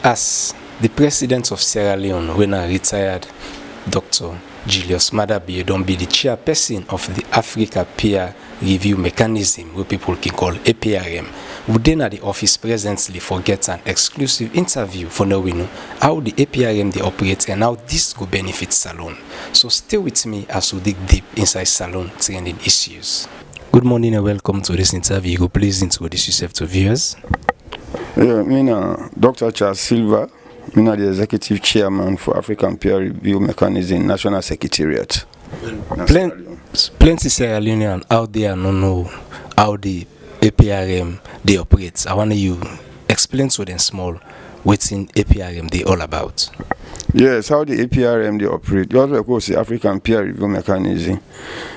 As the president of Sierra Leone, when I retired, Dr. Julius Madabi don't be the chairperson of the Africa Peer Review Mechanism, where people can call APRM. We then at the office presently for get an exclusive interview for knowing how the APRM they operate and how this will benefit Salone. So stay with me as we dig deep inside Salone Trending Issues. Good morning and welcome to this interview. Go please introduce yourself to viewers. Yeah, Dr. Charles Silva. I'm the Executive Chairman for African Peer Review Mechanism National Secretariat. Plenty Sierra Leonean out there don't know how the APRM they operate. I want you explain to them small what's in APRM they all about. Yes, how the APRM they operate. You also of course the African Peer Review Mechanism.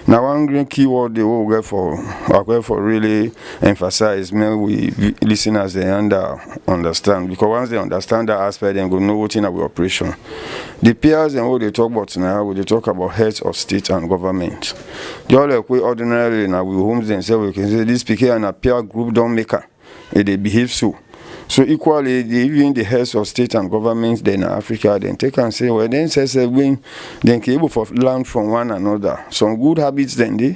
Now one great keyword they will go for really emphasize we listeners they understand, because once they understand that aspect they go know what's in our operation. The peers and what they talk about now, they talk about heads of state and government. The other way ordinarily now we homes themselves we can say this PK and a peer group don't make her. They behave so. So equally, even the heads of state and governments then in Africa, then take and say, well, then says when then able for learn from one another. Some good habits then they,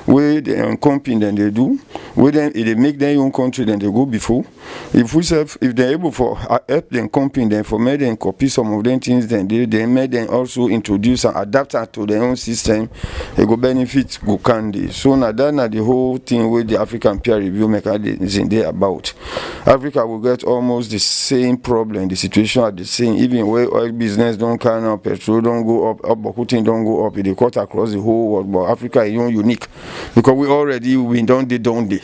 where they company then they do, where then if they make their own country then they go before. If they're able for help them company then for make them copy some of them things then they made them also introduce and adapt to their own system, they go benefit go candy. So now that the whole thing with the African Peer Review Mechanism they about. Africa will get almost the same problem, the situation are the same, even where oil business don't count up, petrol don't go up, Bokutin don't go up, they cut across the whole world, but Africa is unique, because we already win don't they.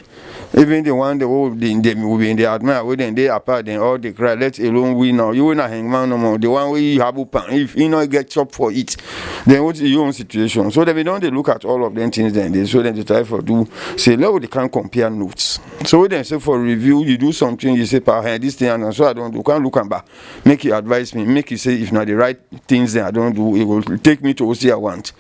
Even the one will be in the admire, when they apart, then all the cry, let alone we now, you will not hang man no more, the one where you have if you know get chopped for it, then what's your own situation? So then we don't they look at all of them things then, so then they try for do, say, look, they can't compare notes. So then say for review, you do something, you say, this thing, and so I don't do, can't look and back, make you advise me, make you say, if not the right things then I don't do, it will take me to what I want.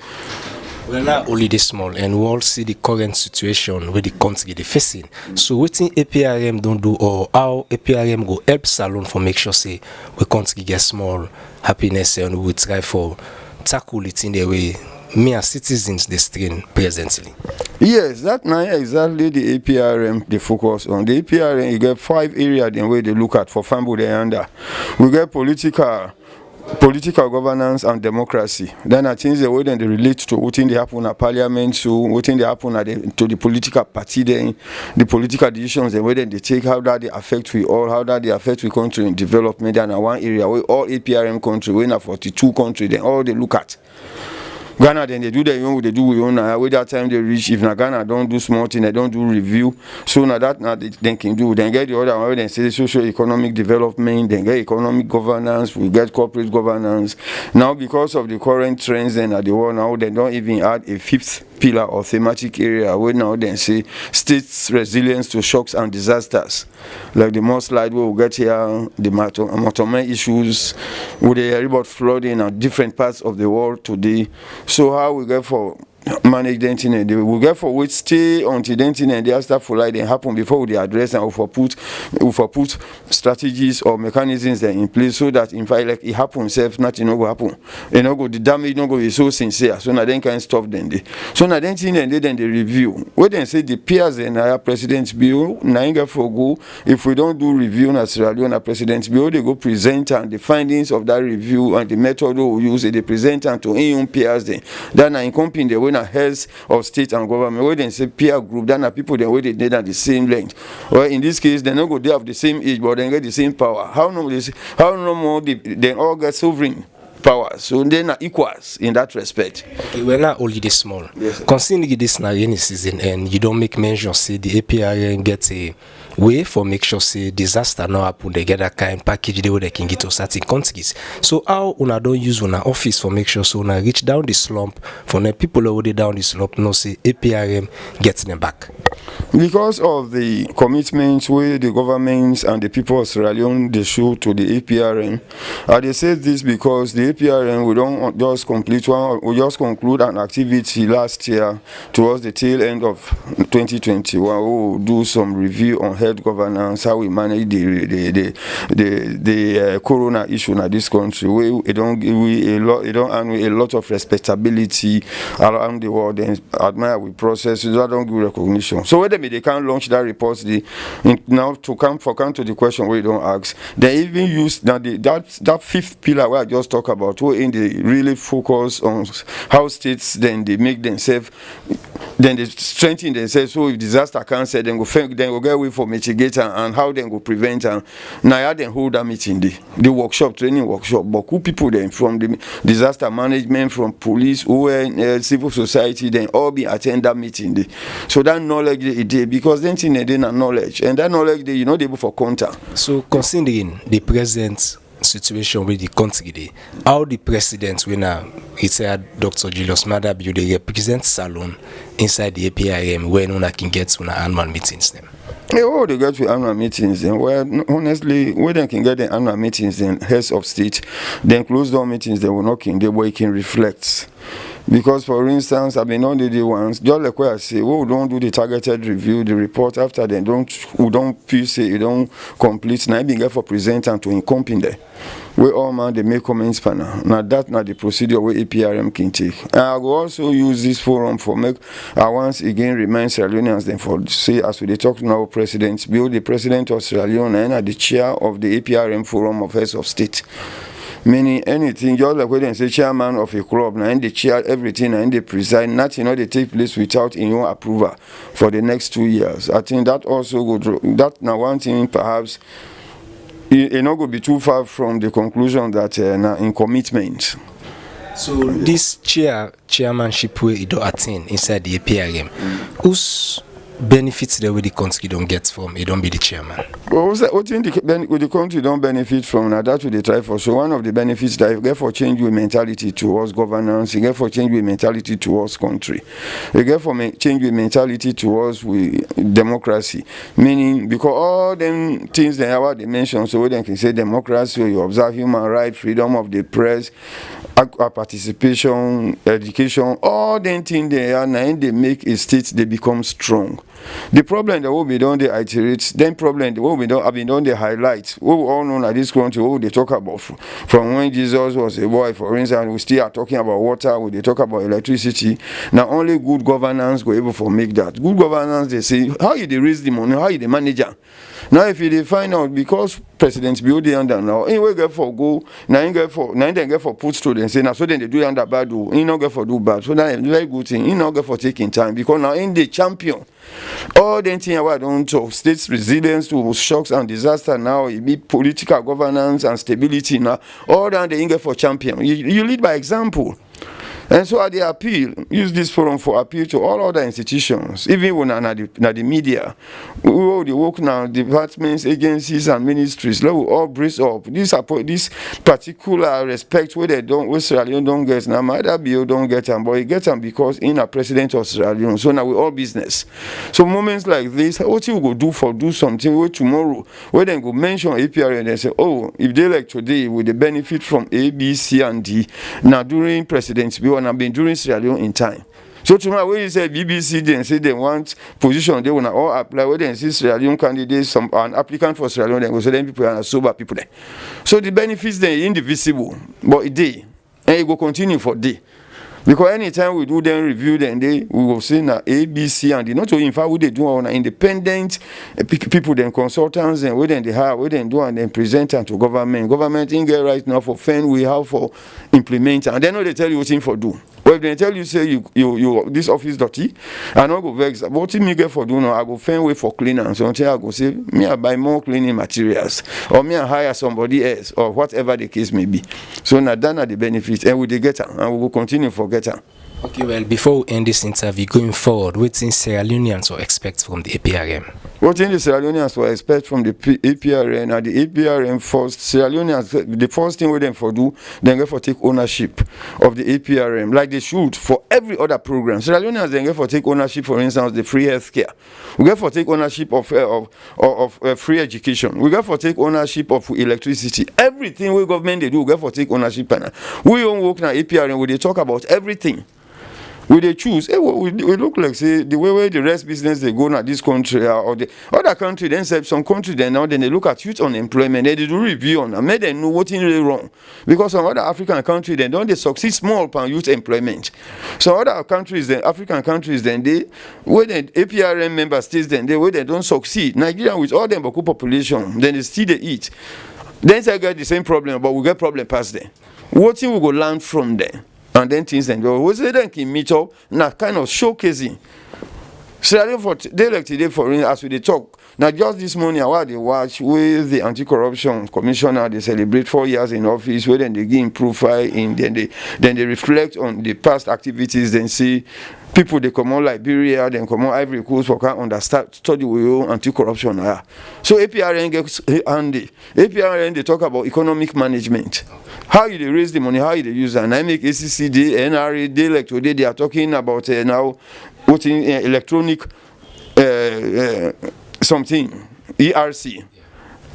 We're not only this small, and we all see the current situation where the country is facing. So what thing APRM don't do, or how APRM go help Salone for make sure say we country get small happiness and we try for tackle it in the way me as citizens they strain presently. Yes, that now exactly the APRM they focus on. The APRM you get 5 areas in where they look at for family they under. We get political governance and democracy. Then I change the way then they relate to what they happen at parliament, so what they happen to the political party, then the political decisions, the way then they take, how that they affect we all, how that they affect we country in development. And one area where all APRM country, when 42 country, then all they look at. Ghana then they do their own, they do with own. With that time they reach, if na Ghana don't do small thing, they don't do review. So now that now they can do. Then get the other one, then say socio-economic development, then get economic governance, we get corporate governance. Now because of the current trends and at the world now, they don't even add a 5th pillar or thematic area where now then say states resilience to shocks and disasters. Like the most slide we will get here, the Matome issues, with the about flooding in different parts of the world today. So how we get for manage the internet, we get for which stay until the internet they start for like they happen before they address and we put strategies or mechanisms there in place so that in fact like it happens self nothing no go happen. You know go the damage no go be so sincere. So now then can stop them they. So now then thing then they review. When they say the peers and our president's bill, now for go if we don't do review na Sierra Leone president's bill, they go present and the findings of that review and the method we use they present and to in peers then. Then in company they when heads of state and government, where they say peer group, then are people they where they did at the same length. Well, in this case, they don't go they have the same age, but they get the same power. How no more they all get sovereign power, so they're not equals in that respect. Okay, we're not only this small. Yes, considering this now rainy season and you don't make mention say the APRM get a way for make sure say disaster now happen they get that kind package the way they can get to certain countries. So how una don't use una office for make sure so una reach down the slump for the people already down the slump no say APRM gets them back. Because of the commitments where the governments and the people of Sierra Leone they show to the APRM, they say this because the APRM we don't just conclude an activity last year towards the tail end of 2021. We will do some review on health health governance, how we manage the corona issue in this country. We don't earn a lot of respectability around the world and admire we process. So that don't give recognition. So whether they can't launch that report, now to come to the question where you don't ask, they even use now that fifth pillar where I just talked about, where in they really focus on how states then they make themselves, then they strengthen themselves. So if disaster cancer, then go get away for mitigate and how then go prevent. And now then hold that meeting, the workshop, training workshop. But who people then from the disaster management, from police, civil society, then all be attend that meeting. So that knowledge they because then thing they not knowledge, and that knowledge they they able for counter. So considering the present situation with the country, how the president when retired Dr. Julius Maada they represent Salone inside the APRM when one can get to annual meetings them. Yeah, they get to annual meetings, and well, honestly, when they can get the annual meetings, then heads of state, then closed door meetings, they will not can the way can reflect. Because, for instance, I've been on the ones, just like where I say, we don't do the targeted review, the report after they don't say, you don't complete, now being for present and to incompetent there. We all man, they make comments panel. Now that's not the procedure where APRM can take. And I will also use this forum for make, I once again remind Sierra Leoneans then for say, as we talk now, President Bill, the President of Sierra Leone, and the chair of the APRM Forum of Heads of State. Meaning anything, just like when they say chairman of a club, now and they chair everything and they preside, nothing they take place without in your approval for the next 2 years. I think that also would, that now one thing perhaps it not go be too far from the conclusion that in commitment. So this chairmanship way you don't attain inside the APRM, whose benefits the way the country don't get from it don't be the chairman? Well, what thing the country don't benefit from now that we try for. So one of the benefits that you get for change your mentality towards governance, you get for change your mentality towards country, you get for change your mentality towards democracy. Meaning because all them things they have they mentioned, so they can say democracy, you observe human rights, freedom of the press, participation, education, all them things they are now they make a state they become strong. The problem that we don't they iterate, then problem that we don't have been done they highlight. We all know that this country what they talk about from when Jesus was a boy, for instance, we still are talking about water, we they talk about electricity. Now only good governance go able for make that. Good governance they say how you they raise the money, how you the manager. Now if you they find out because President Bill they under now, anyway get for go, now then get for put students say now so then they do under bad do, you not get for do bad. So that's a very good thing. You not get for taking time because now in the champion. All the things I don't talk, states resilience to shocks and disaster now, it be political governance and stability now. All that they get for champion. You lead by example. And so at the appeal, use this forum for appeal to all other institutions, even when the media, we all the work now, departments, agencies, and ministries, let we all brace up. This particular respect where they don't, where Sierra Leone don't get, now Maada don't get them, but he get them because in a president of Sierra Leone. So now we all business. So moments like this, what you go do something where tomorrow, where they go mention APRM and they say, oh, if they like today, will they benefit from A, B, C, and D? Now during President Bill, and I've been during Sierra Leone in time. So tomorrow when you say BBC then say they want position, they wanna all apply. When they see Sierra Leone candidates, an applicant for Sierra Leone, then go say them people are sober people there. So the benefits then indivisible, but it day and it will continue for day. Because anytime we do them review, then we will say now A, B, C, and D. Not only in fact, we they do on independent people, then consultants, and we then they have, we then do and then present and to government. Government in get right now for fend, we have for implement, and then they tell you what thing for do. But if they tell you say you this office dirty, I not go vex. But what me get for do now, I go find way for cleaner. So until I go say me I buy more cleaning materials, or me I hire somebody else, or whatever the case may be. So now that are the benefits, and we they get them, and we will continue for get them. Okay, well, before we end this interview, going forward, what things Sierra Leoneans will expect from the APRM? What things the Sierra Leoneans will expect from the APRM, and the APRM first, Sierra Leoneans, the first thing we them for do, then get for take ownership of the APRM, like they should for every other program. Sierra Leoneans then get for take ownership, for instance, the free healthcare. We get for take ownership of free education. We get for take ownership of electricity. Everything we government they do, we get for take ownership. We don't work now APRM where they talk about everything. we they choose. We look like say the way the rest business they go now this country or the other country. Then say some country then now then they look at youth unemployment. They do review on and make them know what's really wrong. Because some other African countries then don't they succeed small upon youth employment. So other countries then African countries then they where the APRM member states then they where they don't succeed. Nigeria with all them Baku population then they still they eat. Then they get the same problem, but we get problem past them. What thing we go learn from them? And then things then go. We say then can meet up now kind of showcasing. So for they like today for as we talk. Now just this morning I was they watch with the anti-corruption commissioner. They celebrate 4 years in office. Where then they give profile in then they reflect on the past activities. Then see people they come on Liberia, then come on Ivory Coast for can understand study with anti-corruption. So APRM gets handy. APRM they talk about economic management. How you they raise the money, how you they use it. And I make ACCD, NRA, they like today they are talking about now what in electronic something, ERC,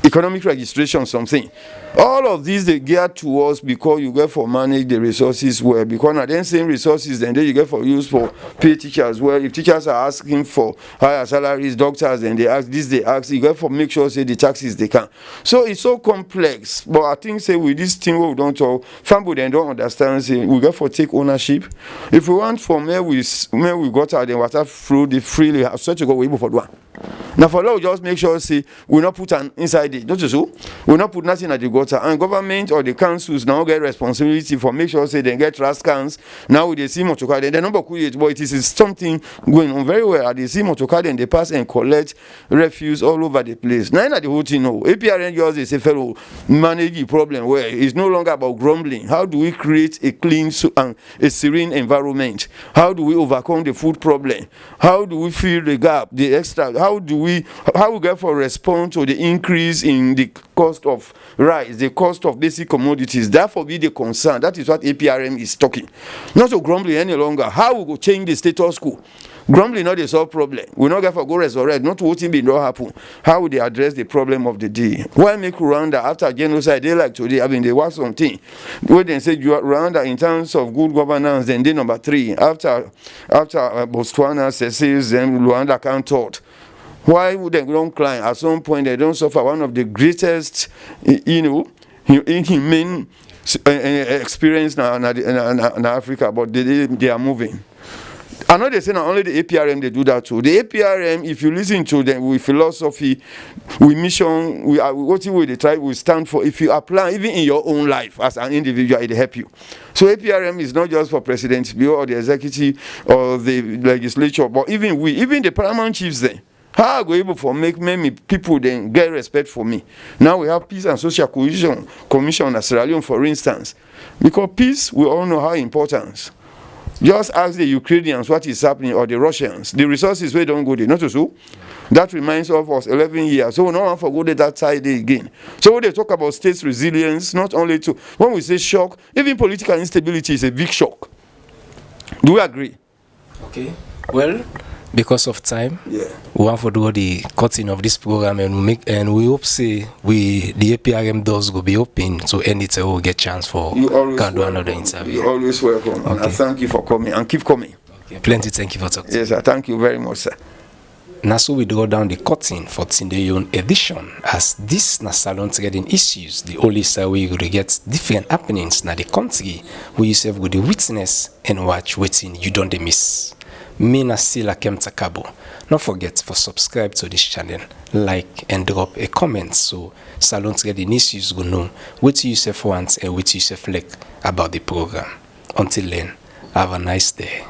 economic registration something. All of these they get to us because you get for manage the resources well. Because now then same resources then you get for use for pay teachers well. If teachers are asking for higher salaries, doctors and they ask this, they ask you get for make sure say the taxes they can. So it's so complex. But I think say with this thing we don't talk, family then don't understand. Say we get for take ownership. If we want from where we got out then water flow the freely have such a go able for one. Now for law just make sure say we not put an inside it. Don't you so? We not put nothing at the gutter. And government or the councils now get responsibility for make sure say they get trash cans. Now they see motorcar, then the number create, but it is something going on very well. They see motorcar, then they pass and collect refuse all over the place. Now the whole thing no. APRN just they say fellow manage the problem where it's no longer about grumbling. How do we create a clean and a serene environment? How do we overcome the food problem? How do we fill the gap, the extra? How we get for response to the increase in the cost of rice, the cost of basic commodities? Therefore be the concern. That is what APRM is talking. Not to grumbling any longer. How we go change the status quo? Grumbling not the solve problem. We not get for go resurrect. Not what be not happen. How would they address the problem of the day? Why make Rwanda after genocide? They like today. I mean they want something. When they say Rwanda in terms of good governance, then they number 3. After Botswana, Seychelles, then Rwanda can't thought. Why would they don't climb? At some point, they don't suffer one of the greatest, inhumane experience in Africa, but they are moving. I know they say not only the APRM they do that too. The APRM, if you listen to them with philosophy, with mission, what they try, we stand for. If you apply even in your own life as an individual, it help you. So APRM is not just for presidents, or the executive or the legislature, but even the paramount chiefs there. How I go able for make many people then get respect for me? Now we have Peace and Social Cohesion Commission at Sierra Leone, for instance. Because peace, we all know how important. Just ask the Ukrainians what is happening, or the Russians. The resources we don't go there, not so. That reminds of us 11 years. So no one forgot that side again. So when they talk about states' resilience, not only to, when we say shock, even political instability is a big shock. Do we agree? Okay. Well, because of time, yeah, we want to do the cutting of this program, and we hope say the APRM doors will be open, so anytime we'll get chance for can do another interview. You're always welcome. Okay. And I thank you for coming and keep coming. Okay. Plenty thank you for talking. Yes, sir. Thank you very much, sir. Now so we draw down the curtain for Tindeyon edition, as this na Salone Trending Issues, the only side where you will get different happenings na the country where you serve with the witness and watch waiting you don't miss. Me na Scyll Akempta-Kargbo. Don't forget to subscribe to this channel, like and drop a comment so Salone Trending Issues will know what you say for once and what you say like about the program. Until then, have a nice day.